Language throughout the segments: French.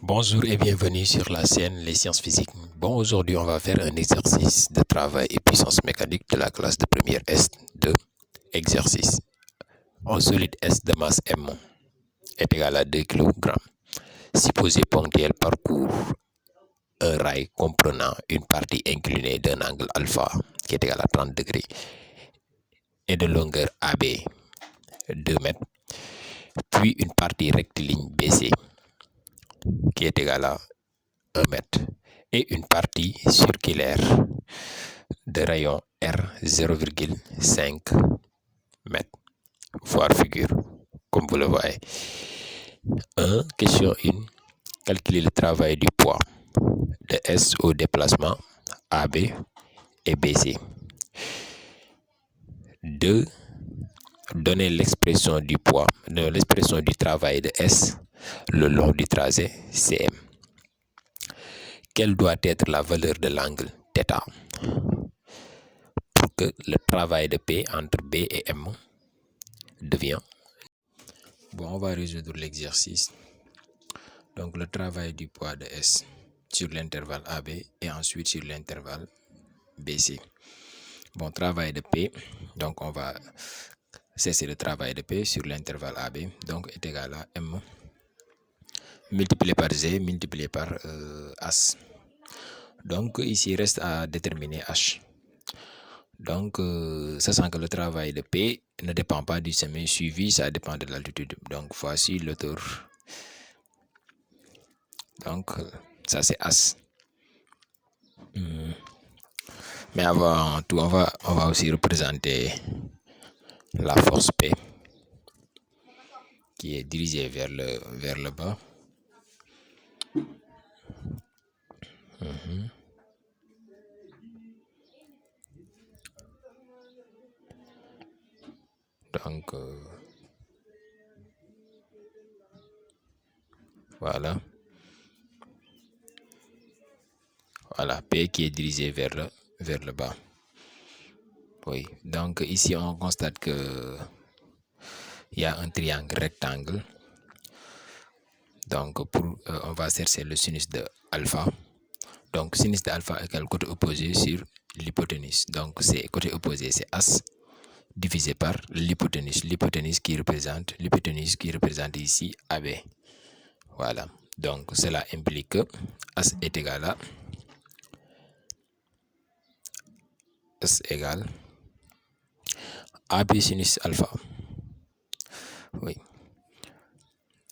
Bonjour et bienvenue sur la chaîne Les Sciences Physiques. Bon, aujourd'hui, on va faire un exercice de travail et puissance mécanique de la classe de première S de exercice. Un solide S de masse M est égal à 2 kg. Supposé ponctuel parcourt un rail comprenant une partie inclinée d'un angle alpha qui est égal à 30 degrés et de longueur AB 2 mètres, puis une partie rectiligne BC qui est égale à 1 mètre et une partie circulaire de rayon R 0,5 mètres, voire figure, comme vous le voyez. Question 1. Calculer le travail du poids de S au déplacement AB et BC. 2. Donner l'expression du poids, l'expression du travail de S le long du tracé CM. Quelle doit être la valeur de l'angle θ pour que le travail de P entre B et M devient. Bon, on va résoudre l'exercice. Donc, le travail du poids de S sur l'intervalle AB et ensuite sur l'intervalle BC. Bon, travail de P, donc on va cesser le travail de P sur l'intervalle AB, donc est égal à M multiplié par G multiplié par As. Donc, ici, il reste à déterminer H. Donc, sachant que le travail de P ne dépend pas du chemin suivi, ça dépend de l'altitude. Donc, voici l'auteur. Donc, ça c'est As. Mais avant tout, on va aussi représenter la force P qui est dirigée vers le bas. Donc, voilà. Voilà, P qui est dirigé vers le bas. Oui, donc ici on constate que il y a un triangle rectangle. Donc, on va chercher le sinus de alpha. Donc, sinus de alpha égale côté opposé sur l'hypoténuse. Donc, c'est côté opposé, c'est As divisé par l'hypoténuse. L'hypoténuse qui représente ici AB. Voilà. Donc, cela implique que As est égal à S égale AB sinus alpha. Oui.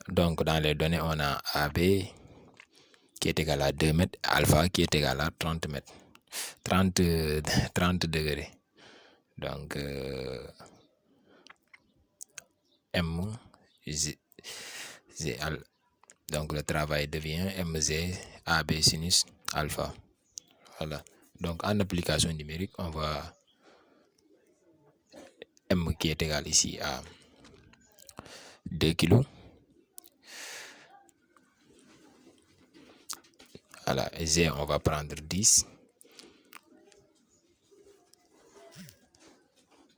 Donc, dans les données, on a AB qui est égal à 2 mètres, alpha qui est égal à 30 mètres. 30 degrés. Donc, donc le travail devient mg AB sinus alpha. Voilà. Donc, en application numérique, on voit M qui est égal ici à 2 kg. Voilà, G, on va prendre 10.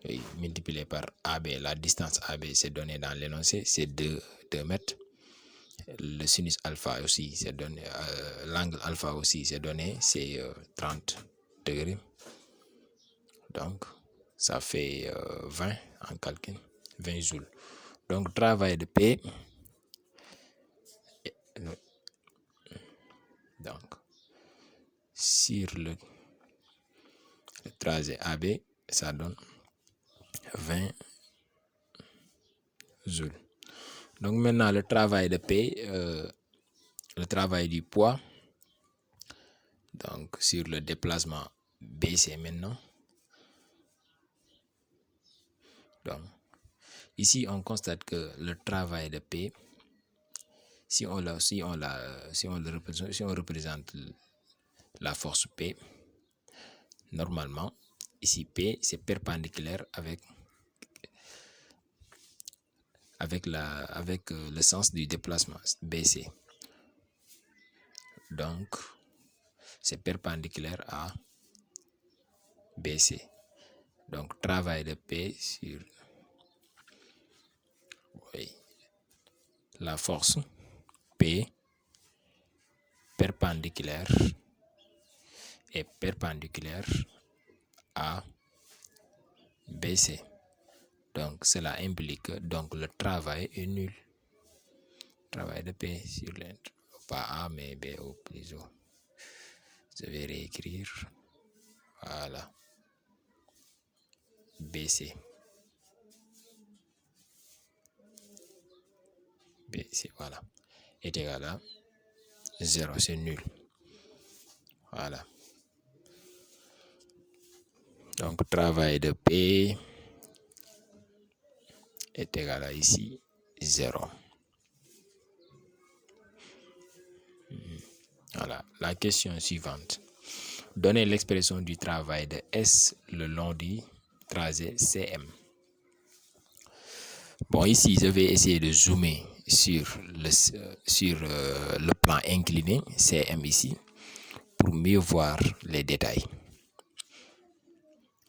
Et multiplié par AB, la distance AB, c'est donné dans l'énoncé, c'est 2 mètres. Le sinus alpha aussi, c'est donné, l'angle alpha aussi, c'est donné, c'est 30 degrés. Donc, ça fait 20 en calcul, 20 joules. Donc, travail de P. Donc, sur le tracé AB, ça donne 20 joules. Donc, maintenant, le travail de P, le travail du poids, donc sur le déplacement BC maintenant. Donc, ici, on constate que le travail de P, si on représente la force P, normalement, ici P, c'est perpendiculaire avec le sens du déplacement BC. Donc, c'est perpendiculaire à BC. Donc, travail de P sur la force P perpendiculaire à BC. Donc, cela implique que donc, le travail est nul. Travail de P sur l'intervalle, pas A, mais B au plus haut. Je vais réécrire. Voilà. BC. BC, voilà. Est égal à 0, c'est nul. Voilà. Donc, travail de P est égal à ici 0. Voilà. La question suivante. Donnez l'expression du travail de S le long du tracé CM. Bon, ici, je vais essayer de zoomer sur le plan incliné CM ici pour mieux voir les détails.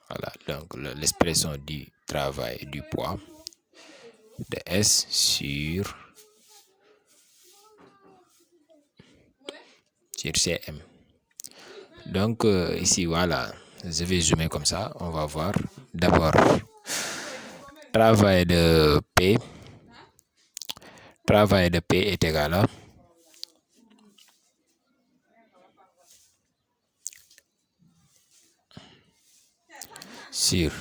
Voilà, donc l'expression du travail du poids de S sur CM. Donc ici, voilà, je vais zoomer comme ça. On va voir d'abord travail de P. Travail de P est égal à sur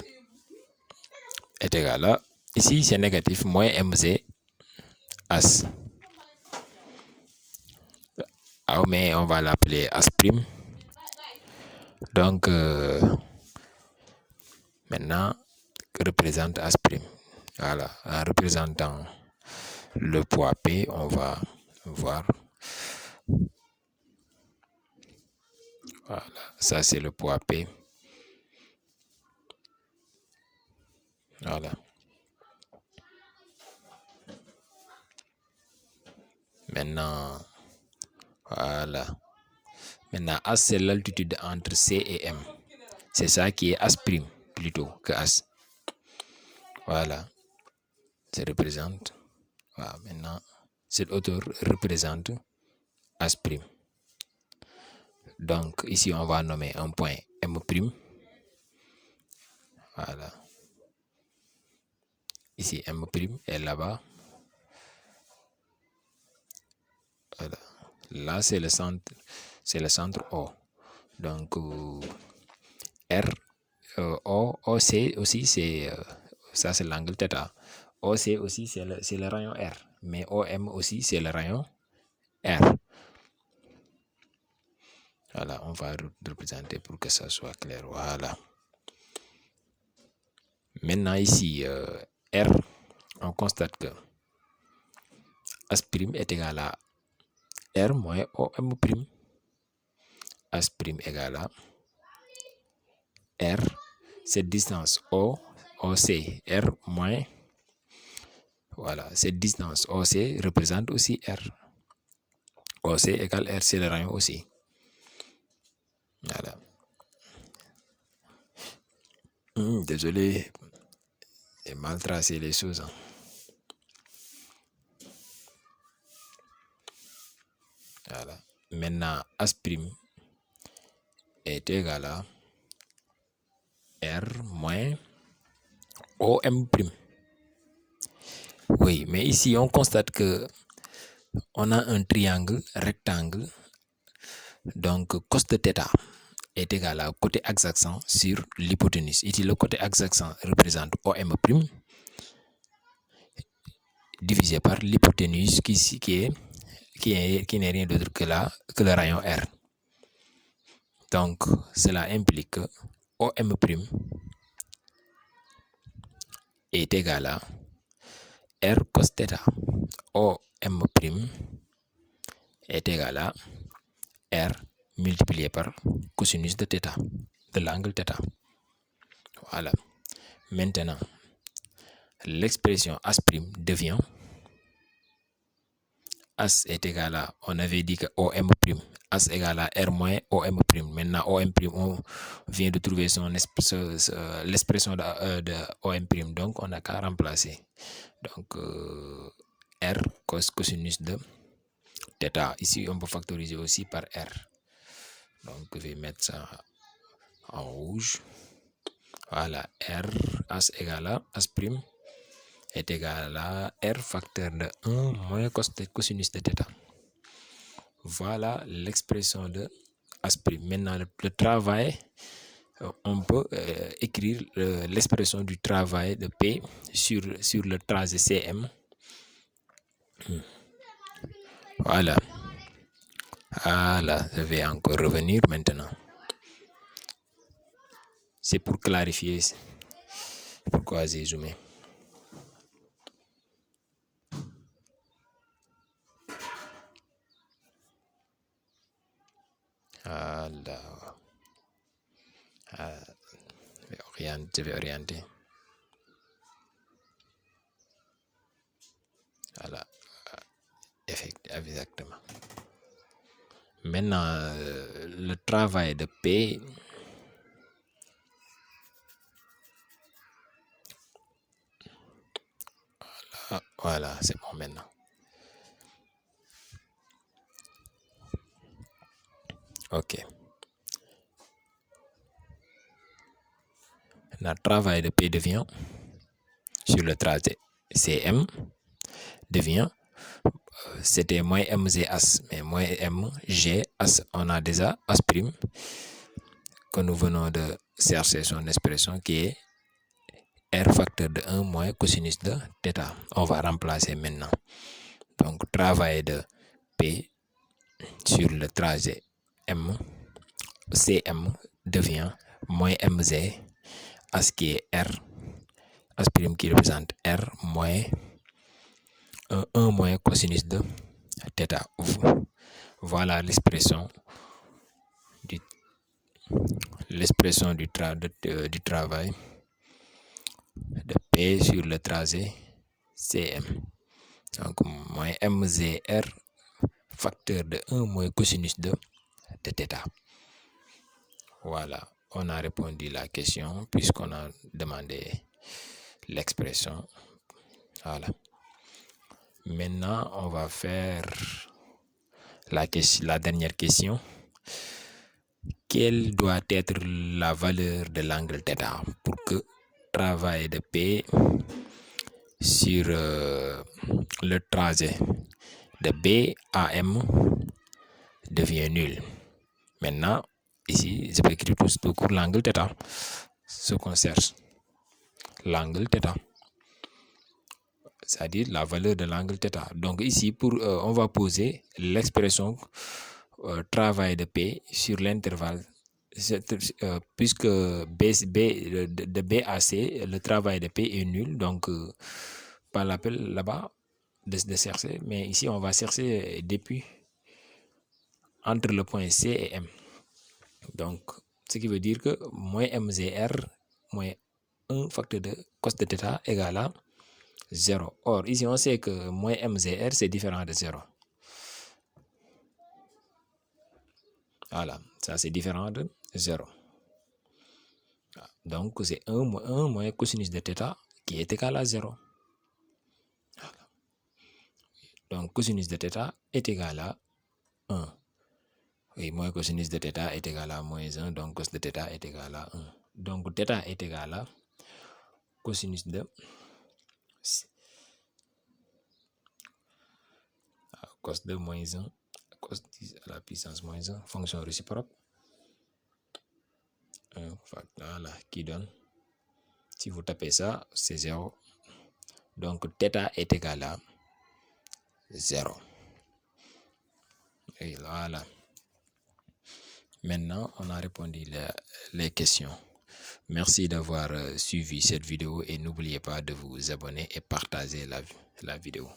est égal à, ici c'est négatif, moins mz as. Ah, mais on va l'appeler as prime. Donc maintenant représente as prime. Voilà, en représentant le poids P, on va voir. Voilà, ça c'est le poids P. Voilà. Maintenant, voilà. Maintenant, as c'est l'altitude entre C et M. C'est ça qui est as prime plutôt que as. Voilà. Ça représente. Voilà. Maintenant, cette hauteur représente as prime. Donc, ici, on va nommer un point M prime. Voilà. Ici, M prime est là-bas. Voilà. Là, c'est le centre O. Donc, R, OC aussi, c'est ça, c'est l'angle θ. OC aussi, c'est le rayon R. Mais OM aussi, c'est le rayon R. Voilà, on va représenter pour que ça soit clair. Voilà. Maintenant, ici, R, on constate que as' est égal à R moins OM'. As' égal à R, cette distance OC, R moins, voilà, cette distance OC représente aussi R. OC égale R, c'est le rayon aussi. Voilà. Désolé, j'ai mal tracé les choses. Voilà. Maintenant, as' est égal à R moins OM'. Oui, mais ici, on constate que on a un triangle rectangle. Donc, cos de θ est égal à côté adjacent sur l'hypoténuse. Ici, le côté adjacent représente OM' divisé par l'hypoténuse qui n'est rien d'autre que le rayon R. Donc, cela implique que OM' est égal à R cos θ. OM' est égal à R multiplié par cosinus de θ, de l'angle θ. Voilà. Maintenant, l'expression as' devient as est égal à, on avait dit que OM', as égale à R moins OM'. Maintenant, OM', on vient de trouver l'expression de OM', donc on n'a qu'à remplacer. Donc, R cosinus de θ. Ici, on peut factoriser aussi par R. Donc, je vais mettre ça en rouge. Voilà, R as égale à as prime est égal à R facteur de 1 moins cosinus de θ. Voilà l'expression de as prime. Maintenant, le travail, on peut écrire l'expression du travail de P sur le tracé CM. Voilà. Voilà, je vais encore revenir maintenant. C'est pour clarifier pourquoi j'ai zoomé. Voilà. Je vais orienter. Voilà. Exactement. Maintenant, le travail de P, voilà, c'est bon maintenant. Ok. Le travail de P devient, sur le tracé CM, devient, c'était moins mg as, mais moins mg as, on a déjà as prime, que nous venons de chercher son expression qui est R facteur de 1 moins cosinus de θ. On va remplacer maintenant. Donc, travail de P sur le tracé CM devient moins mg as qui est R, as prime qui représente R moins 1 moins cosinus de θ. Voilà l'expression du travail de P sur le tracé CM. Donc, moins mgr facteur de 1 moins cosinus de θ. Voilà, on a répondu à la question puisqu'on a demandé l'expression. Voilà. Maintenant, on va faire la dernière question. Quelle doit être la valeur de l'angle θ pour que travail de P sur le tracé de B à M devient nul? Maintenant, ici, je peux écrire tout court l'angle θ, ce qu'on cherche. L'angle θ, c'est-à-dire la valeur de l'angle θ. Donc ici, on va poser l'expression travail de P sur l'intervalle, puisque de B à C, le travail de P est nul, donc pas l'appel là-bas de chercher, mais ici on va chercher depuis entre le point C et M. Donc, ce qui veut dire que moins mgr moins 1 facteur de cos de θ égale à 0. Or, ici on sait que moins mgr c'est différent de 0. Voilà, ça c'est différent de 0. Donc, c'est 1 moins cosinus de θ qui est égal à 0. Voilà. Donc, cosinus de θ est égal à 1. Et moins cosinus de θ est égal à moins 1, donc cos de θ est égal à 1. Donc, θ est égal à cosinus de cos de moins 1, cos 10 à la puissance moins 1, fonction réciproque. Voilà, qui donne, si vous tapez ça, c'est 0. Donc, θ est égal à 0. Et voilà. Maintenant, on a répondu les questions. Merci d'avoir suivi cette vidéo et n'oubliez pas de vous abonner et partager la vidéo.